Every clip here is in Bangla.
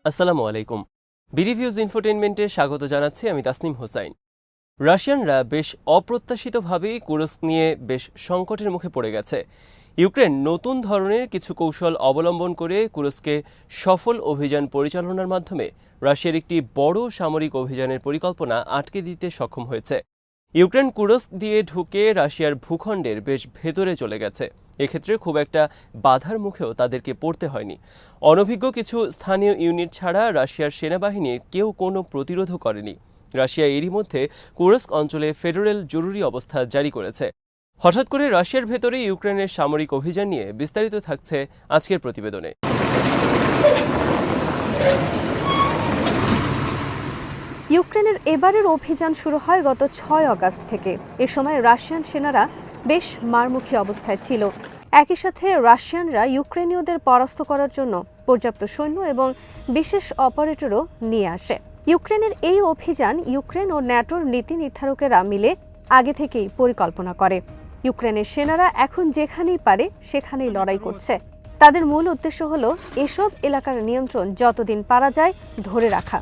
আসসালামু আলাইকুম। বিডিভিউজ ইনফোটেইনমেন্টে স্বাগত জানাচ্ছি আমি তাসনিম হোসাইন। রাশিয়ানরা বেশ অপ্রত্যাশিতভাবেই কুরস্ক নিয়ে বেশ সংকটের মুখে পড়ে গেছে। ইউক্রেন নতুন ধরনের কিছু কৌশল অবলম্বন করে কুরস্কে সফল অভিযান পরিচালনার মাধ্যমে রাশিয়ার একটি বড় সামরিক অভিযানের পরিকল্পনা আটকে দিতে সক্ষম হয়েছে। ইউক্রেন কুরস্ক দিয়ে ঢুকে রাশিয়ার ভূখণ্ডের বেশ ভেতরে চলে গেছে। এক্ষেত্রে খুব একটা বাধার মুখেও তাদেরকে পড়তে হয়নি। অনভিজ্ঞ কিছু স্থানীয় ইউনিট ছাড়া রাশিয়ার সেনাবাহিনীর কেউ কোনো প্রতিরোধও করেনি। রাশিয়া এরই মধ্যে কুরস্ক অঞ্চলে ফেডারেল জরুরি অবস্থা জারি করেছে। হঠাৎ করে রাশিয়ার ভেতরে ইউক্রেনের সামরিক অভিযান নিয়ে বিস্তারিত থাকছে আজকের প্রতিবেদনে। ইউক্রেনের এবারের অভিযান শুরু হয় গত ৬ আগস্ট থেকে। এ সময় রাশিয়ান সেনারা বেশ মারমুখী অবস্থায় ছিল। একই সাথে রাশিয়ানরা ইউক্রেনীয়দের পরাস্ত করার জন্য পর্যাপ্ত সৈন্য এবং বিশেষ অপারেটরও নিয়ে আসে। ইউক্রেনের এই অভিযান ইউক্রেন ও ন্যাটোর নীতি নির্ধারকেরা মিলে আগে থেকেই পরিকল্পনা করে। ইউক্রেনের সেনারা এখন যেখানেই পারে সেখানেই লড়াই করছে। তাদের মূল উদ্দেশ্য হলো এসব এলাকার নিয়ন্ত্রণ যতদিন পারা যায় ধরে রাখা।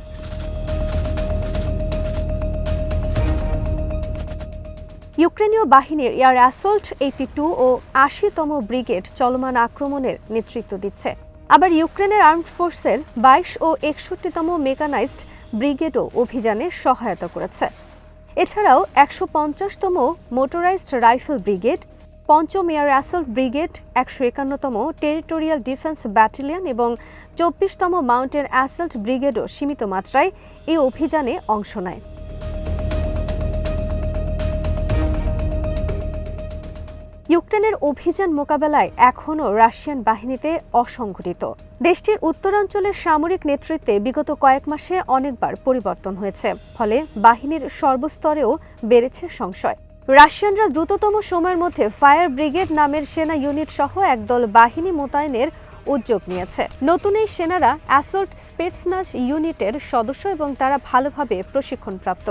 ইউক্রেনীয় বাহিনীর এয়ার অ্যাসল্ট 82 ও ৮০তম ব্রিগেড চলমান আক্রমণের নেতৃত্ব দিচ্ছে। আবার ইউক্রেনের আর্মড ফোর্সের ২২ ও ৬১তম মেকানাইজড ব্রিগেডও অভিযানে সহায়তা করেছে। এছাড়াও ১৫০তম মোটরাইজড রাইফেল ব্রিগেড, ৫ম এয়ার অ্যাসল্ট ব্রিগেড, ১৫১তম টেরিটোরিয়াল ডিফেন্স ব্যাটালিয়ন এবং ২৪তম মাউন্টেন অ্যাসল্ট ব্রিগেডও সীমিত মাত্রায় এই অভিযানে অংশ নেয়। ইউক্রেনের অভিযান মোকাবেলায় এখনও রাশিয়ান বাহিনীতে অসংগঠিত। দেশটির উত্তরাঞ্চলের সামরিক নেতৃত্বে বিগত কয়েক মাসে অনেকবার পরিবর্তন হয়েছে, ফলে বাহিনীর সর্বস্তরেও বেড়েছে সংশয়। রাশিয়ানরা দ্রুততম সময়ের মধ্যে ফায়ার ব্রিগেড নামের সেনা ইউনিট সহ একদল বাহিনী মোতায়েনের উদ্যোগ নিয়েছে। নতুন এই সেনারা অ্যাসল্ট স্পেটসনাজ ইউনিটের সদস্য এবং তারা ভালোভাবে প্রশিক্ষণপ্রাপ্ত।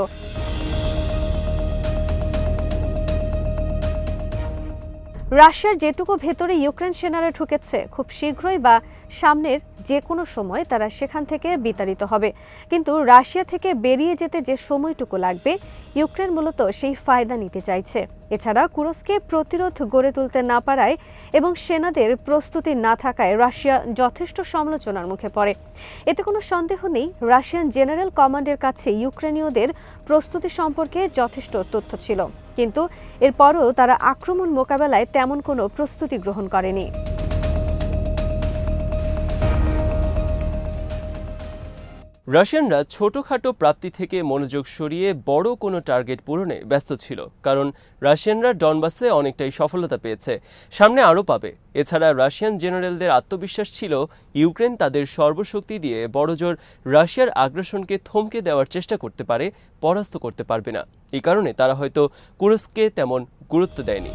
রাশিয়ার যেটুকু ভেতরে ইউক্রেন সেনারা ঢুকেছে খুব শীঘ্রই বা সামনের যে কোনো সময় তারা সেখান থেকে বিতাড়িত হবে। কিন্তু রাশিয়া থেকে বেরিয়ে যেতে যে সময়টুকু লাগবে ইউক্রেন মূলত সেই ফায়দা নিতে চাইছে। এছাড়া কুরস্কে প্রতিরোধ গড়ে তুলতে না পারায় এবং সেনাদের প্রস্তুতি না থাকায় রাশিয়া যথেষ্ট সমালোচনার মুখে পড়ে। এতে কোনো সন্দেহ নেই, রাশিয়ান জেনারেল কমান্ডের কাছে ইউক্রেনীয়দের প্রস্তুতি সম্পর্কে যথেষ্ট তথ্য ছিল, কিন্তু এরপরও তারা আক্রমণ মোকাবেলায় তেমন কোনো প্রস্তুতি গ্রহণ করেনি। রাশিয়ানরা ছোটখাটো প্রাপ্তি থেকে মনোযোগ সরিয়ে বড় কোনো টার্গেট পূরণে ব্যস্ত ছিল, কারণ রাশিয়ানরা ডনবাসে অনেকটাই সফলতা পেয়েছে, সামনে আরও পাবে। এছাড়া রাশিয়ান জেনারেলদের আত্মবিশ্বাস ছিল ইউক্রেন তাদের সর্বশক্তি দিয়ে বড়জোর রাশিয়ার আগ্রাসনকে থমকে দেওয়ার চেষ্টা করতে পারে, পরাস্ত করতে পারবে না। এই কারণে তারা হয়তো কুরস্ককে তেমন গুরুত্ব দেয়নি।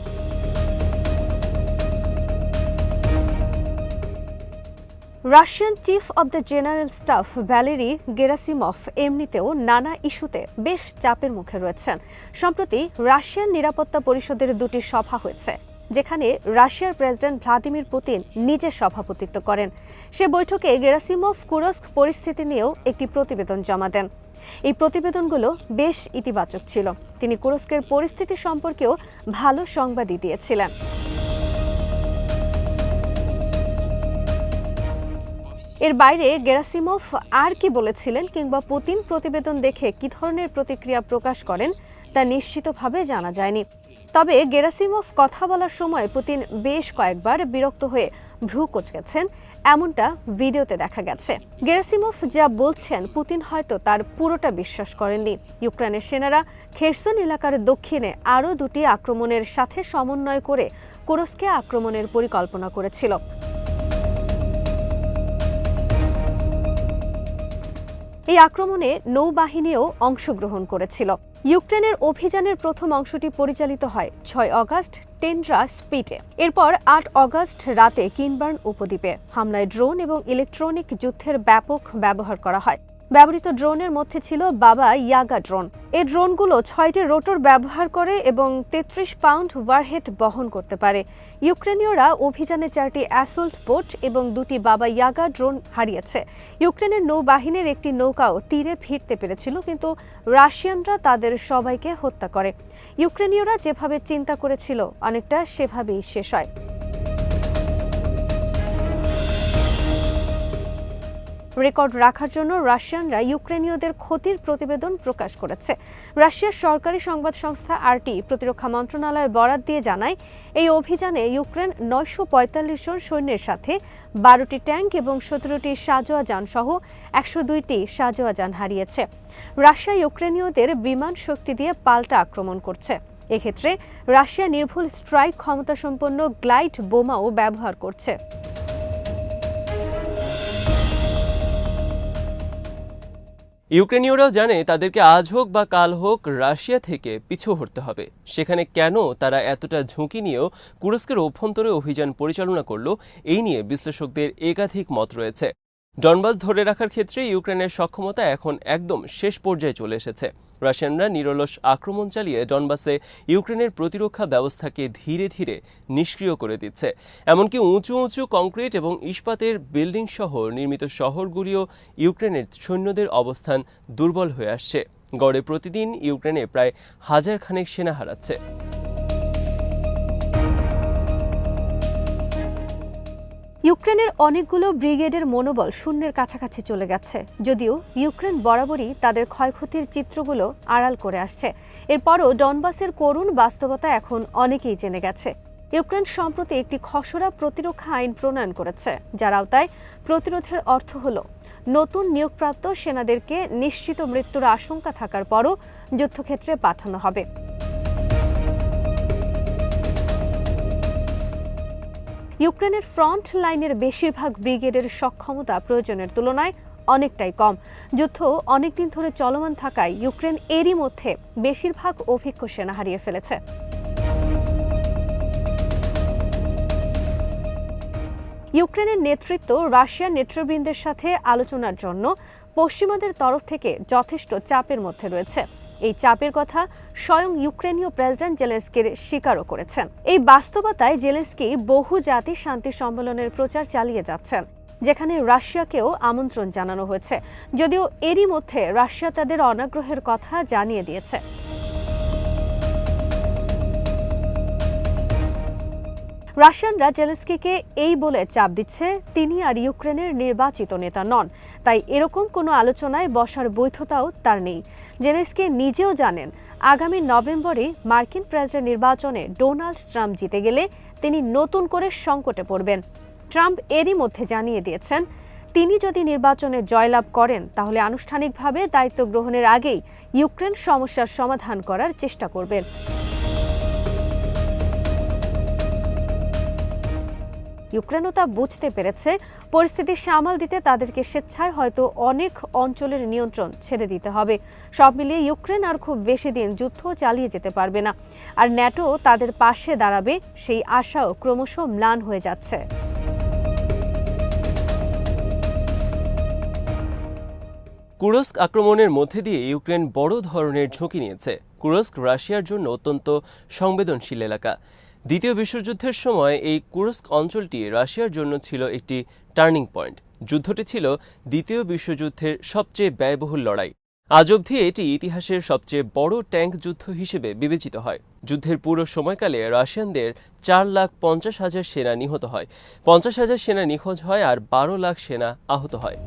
Russian chief of the general staff Valery Gerasimov এমনিতেও নানা ইস্যুতে বেশ চাপের মুখে রয়েছেন। সম্প্রতি রাশিয়ান নিরাপত্তা পরিষদের ২টি সভা হয়েছে, যেখানে রাশিয়ার প্রেসিডেন্ট ভ্লাদিমির পুতিন নিজে সভাপতিত্ব করেন। সে বৈঠকে গেরাসিমভ কুরস্ক পরিস্থিতি নিয়েও একটি প্রতিবেদন জমা দেন। এই প্রতিবেদনগুলো বেশ ইতিবাচক ছিল। তিনি কুরস্কের পরিস্থিতি সম্পর্কেও ভালো সংবাদই দিয়েছিলেন। এর বাইরে গেরাসিমভ আর কি বলেছিলেন কিংবা পুতিন প্রতিবেদন দেখে কি ধরনের প্রতিক্রিয়া প্রকাশ করেন তা নিশ্চিতভাবে জানা যায়নি। তবে গেরাসিমভ কথা বলার সময় পুতিন বেশ কয়েকবার বিরক্ত হয়ে ভ্রু কুঁচকেছেন, এমনটা ভিডিওতে দেখা গেছে। গেরাসিমভ যা বলছেন পুতিন হয়তো তার পুরোটা বিশ্বাস করেননি। ইউক্রেনের সেনারা খেরসন এলাকার দক্ষিণে আরও 2টি আক্রমণের সাথে সমন্বয় করে কুরস্কে আক্রমণের পরিকল্পনা করেছিল। এই আক্রমণে নৌবাহিনীও অংশগ্রহণ করেছিল। ইউক্রেনের অভিযানের প্রথম অংশটি পরিচালিত হয় ৬ আগস্ট টেন্ড্রা স্পিটে। এরপর ৮ আগস্ট রাতে কিনবার্ন উপদ্বীপে হামলায় ড্রোন এবং ইলেকট্রনিক যুদ্ধের ব্যাপক ব্যবহার করা হয়। ব্যবহৃত ড্রোনের মধ্যে ছিল বাবা ইয়াগা ড্রোন। এই ড্রোনগুলো 6টি রোটর ব্যবহার করে এবং 33 পাউন্ড ওয়ারহেড বহন করতে পারে। ইউক্রেনীয়রা অভিযানে 4টি অ্যাসল্ট বোট এবং 2টি বাবা ইয়াগা ড্রোন হারিয়েছে। ইউক্রেনের নৌবাহিনীর একটি নৌকাও তীরে ফিরতে পেরেছিল, কিন্তু রাশিয়ানরা তাদের সবাইকে হত্যা করে। ইউক্রেনীয়রা যেভাবে চিন্তা করেছিল অনেকটা সেভাবেই শেষ হয়। রেকর্ড রাখার জন্য রাশিয়ানরা ইউক্রেনীয়দের ক্ষতির প্রতিবেদন প্রকাশ করেছে। রাশিয়ার সরকারি সংবাদ সংস্থা আরটি প্রতিরক্ষা মন্ত্রণালয়ের বরাত দিয়ে জানায়, এই অভিযানে ইউক্রেন 945 জন সৈন্যের সাথে 12টি ট্যাঙ্ক এবং 17টি সাঁজোয়া যান সহ 102টি সাঁজোয়া যান হারিয়েছে। রাশিয়া ইউক্রেনীয়দের বিমান শক্তি দিয়ে পাল্টা আক্রমণ করছে। এক্ষেত্রে রাশিয়া নির্ভুল স্ট্রাইক ক্ষমতাসম্পন্ন গ্লাইড বোমাও ব্যবহার করছে। ইউক্রেনীয়রাও জানে তাদেরকে আজ হোক বা কাল হোক রাশিয়া থেকে পিছু হটতে হবে। সেখানে কেন তারা এতটা ঝুঁকি নিয়েও কুরস্কের অভ্যন্তরে অভিযান পরিচালনা করল, এই নিয়ে বিশ্লেষকদের একাধিক মত রয়েছে। ডনবাস ধরে রাখার ক্ষেত্রে ইউক্রেনের সক্ষমতা এখন একদম শেষ পর্যায়ে চলে এসেছে। রাশিয়ানরা নিরলস আক্রমণ চালিয়ে ডনবাসে ইউক্রেনের প্রতিরক্ষা ব্যবস্থাকে ধীরে ধীরে নিষ্ক্রিয় করে দিচ্ছে। এমনকি উঁচু উঁচু কংক্রিট এবং ইস্পাতের বিল্ডিং সহ নির্মিত শহরগুলিও ইউক্রেনের সৈন্যদের অবস্থান দুর্বল হয়ে আসছে। গড়ে প্রতিদিন ইউক্রেনে প্রায় 1000 খানেক সেনা হারাচ্ছে। ইউক্রেনের অনেকগুলো ব্রিগেডের মনোবল শূন্যের কাছাকাছি চলে গেছে, যদিও ইউক্রেন বরাবরই তাদের ক্ষয়ক্ষতির চিত্রগুলো আড়াল করে আসছে। এরপরও ডনবাসের করুণ বাস্তবতা এখন অনেকেই জেনে গেছে। ইউক্রেন সম্প্রতি একটি খসড়া প্রতিরক্ষা আইন প্রণয়ন করেছে, যার আওতায় প্রতিরোধের অর্থ হল নতুন নিয়োগপ্রাপ্ত সেনাদেরকে নিশ্চিত মৃত্যুর আশঙ্কা থাকার পরও যুদ্ধক্ষেত্রে পাঠানো হবে। ইউক্রেনের ফ্রন্ট লাইনের বেশিরভাগ ব্রিগেডের সক্ষমতা প্রয়োজনের তুলনায় অনেকটাই কম। যুদ্ধ অনেকদিন ধরে চলমান থাকায় ইউক্রেন এরই মধ্যে বেশিরভাগ অভিজ্ঞ সেনা হারিয়ে ফেলেছে। ইউক্রেনের নেতৃত্ব রাশিয়ার নেতৃবৃন্দের সাথে আলোচনার জন্য পশ্চিমাদের তরফ থেকে যথেষ্ট চাপের মধ্যে রয়েছে। এই চাপের কথা স্বয়ং ইউক্রেনীয় প্রেসিডেন্ট জেলেনস্কির স্বীকারও করেছেন। এই বাস্তবতায় জেলেনস্কি বহু জাতি শান্তি সম্মেলনের প্রচার চালিয়ে যাচ্ছেন, যেখানে রাশিয়াকেও আমন্ত্রণ জানানো হয়েছে, যদিও এরই মধ্যে রাশিয়া তাদের অনাগ্রহের কথা জানিয়ে দিয়েছে। রাশিয়ানরা জেলেনস্কিকে এই বলে চাপ দিচ্ছে, তিনি আর ইউক্রেনের নির্বাচিত নেতা নন, তাই এরকম কোনো আলোচনায় বসার বৈধতাও তার নেই। জেলেনস্কি নিজেও জানেন, আগামী নভেম্বরে মার্কিন প্রেসিডেন্ট নির্বাচনে ডোনাল্ড ট্রাম্প জিতে গেলে তিনি নতুন করে সংকটে পড়বেন। ট্রাম্প এরই মধ্যে জানিয়ে দিয়েছেন, তিনি যদি নির্বাচনে জয়লাভ করেন তাহলে আনুষ্ঠানিকভাবে দায়িত্ব গ্রহণের আগেই ইউক্রেন সমস্যার সমাধান করার চেষ্টা করবেন। ইউক্রেনও তা বুঝতে পেরেছে। পরিস্থিতি সামাল দিতে তাদেরকে স্বেচ্ছায় হয়তো অনেক অঞ্চলের নিয়ন্ত্রণ ছেড়ে দিতে হবে। সব মিলিয়ে ইউক্রেন আর খুব বেশি দিন যুদ্ধ চালিয়ে যেতে পারবে না, আর ন্যাটো তাদের পাশে দাঁড়াবে সেই আশাও ক্রমশ ম্লান হয়ে যাচ্ছে। কুরস্ক আক্রমণের মধ্যে দিয়ে ইউক্রেন বড় ধরনের ঝুঁকি নিয়েছে। কুরস্ক রাশিয়ার জন্য অত্যন্ত সংবেদনশীল এলাকা। দ্বিতীয় বিশ্বযুদ্ধের সময় এই কুরস্ক অঞ্চলটি রাশিয়ার জন্য ছিল একটি টার্নিং পয়েন্ট। যুদ্ধটি ছিল দ্বিতীয় বিশ্বযুদ্ধের সবচেয়ে ব্যয়বহুল লড়াই। আজ অবধি এটি ইতিহাসের সবচেয়ে বড় ট্যাঙ্ক যুদ্ধ হিসেবে বিবেচিত হয়। যুদ্ধের পুরো সময়কালে রাশিয়ানদের 4,50,000 সেনা নিহত হয়, 50,000 সেনা নিখোঁজ হয় আর 12 লাখ সেনা আহত হয়।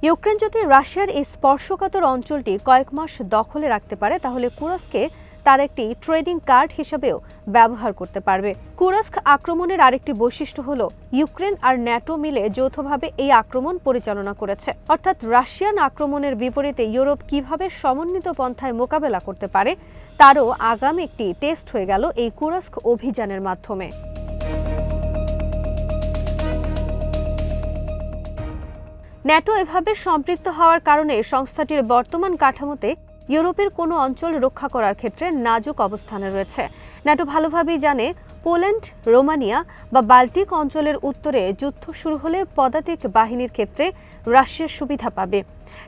ইউক্রেন যদি রাশিয়ার এই স্পর্শকাতর অঞ্চলটি কয়েক মাস দখলে রাখতে পারে, তাহলে কুরস্ককে তার একটি ট্রেডিং কার্ড হিসেবেও ব্যবহার করতে পারবে। কুরস্ক আক্রমণের আরেকটি বৈশিষ্ট্য হলো ইউক্রেন আর ন্যাটো মিলে যৌথভাবে এই আক্রমণ পরিচালনা করেছে। অর্থাৎ রাশিয়ান আক্রমণের বিপরীতে ইউরোপ কিভাবে সমন্বিত পন্থায় মোকাবেলা করতে পারে তারও আগাম একটি টেস্ট হয়ে গেল এই কুরস্ক অভিযানের মাধ্যমে। ন্যাটো এভাবে সম্পৃক্ত হওয়ার কারণে সংস্থাটির বর্তমান কাঠামোতে ইউরোপের কোনো অঞ্চল রক্ষা করার ক্ষেত্রে নাজুক অবস্থানে রয়েছে। ন্যাটো ভালোভাবেই জানে পোল্যান্ড, রোমানিয়া বা বাল্টিক অঞ্চলের উত্তরে যুদ্ধ শুরু হলে পদাতিক বাহিনীর ক্ষেত্রে রাশিয়ার সুবিধা পাবে।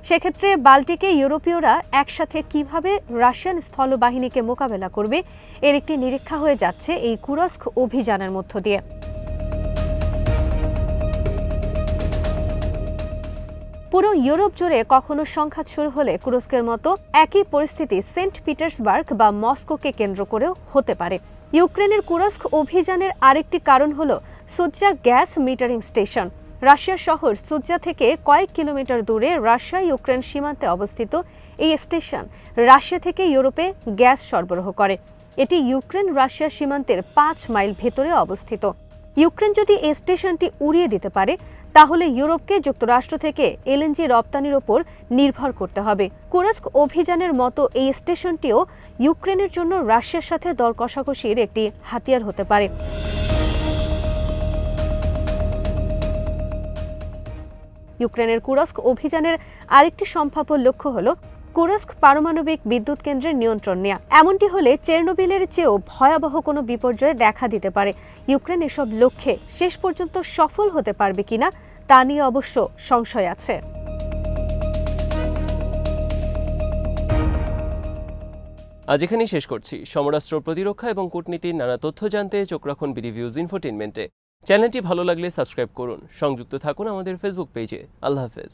সেক্ষেত্রে বাল্টিকে ইউরোপীয়রা একসাথে কিভাবে রাশিয়ান স্থলবাহিনীকে মোকাবেলা করবে এর একটি নিরীক্ষা হয়ে যাচ্ছে এই কুরস্ক অভিযানের মধ্য দিয়ে। পুরো ইউরোপ জুড়ে কখনো সংঘাত শুরু হলে কুরস্কের মতো একই পরিস্থিতি সেন্ট পিটার্সবার্গ বা মস্কোকে কেন্দ্র করেও হতে পারে। ইউক্রেনের কুরস্ক অভিযানের আরেকটি কারণ হল সুৎজা গ্যাস মিটারিং স্টেশন। রাশিয়ার শহর সুৎজা থেকে কয়েক কিলোমিটার দূরে রাশিয়া ইউক্রেন সীমান্তে অবস্থিত এই স্টেশন রাশিয়া থেকে ইউরোপে গ্যাস সরবরাহ করে। এটি ইউক্রেন রাশিয়া সীমান্তের 5 মাইল ভেতরে অবস্থিত। ইউক্রেন যদি এই স্টেশনটি উড়িয়ে দিতে পারে তাহলে ইউরোপকে যুক্তরাষ্ট্র থেকে এলএনজি রপ্তানির ওপর নির্ভর করতে হবে। কুরস্ক অভিযানের মতো এই স্টেশনটিও ইউক্রেনের জন্য রাশিয়ার সাথে দর কষাকষির একটি হাতিয়ার হতে পারে। ইউক্রেনের কুরস্ক অভিযানের আরেকটি সম্ভাব্য লক্ষ্য হল কুরস্ক পারমাণবিক বিদ্যুৎ কেন্দ্রের নিয়ন্ত্রণ নেওয়া। এমনটি হলে চেরনোবিলের চেয়েও ভয়াবহ কোনো বিপর্যয় দেখা দিতে পারে। ইউক্রেন এসব লক্ষ্যে শেষ পর্যন্ত সফল হতে পারবে কিনা তা নিয়ে অবশ্য সংশয় আছে। আজ এখানেই শেষ করছি। সমরাস্ত্র, প্রতিরক্ষা এবং কূটনীতির নানা তথ্য জানতে চোখ রাখুন বিডিভিউজ ইনফোটেইনমেন্টে। চ্যানেলটি ভালো লাগলে সাবস্ক্রাইব করুন। সংযুক্ত থাকুন আমাদের ফেসবুক পেজে। আল্লাহ হাফেজ।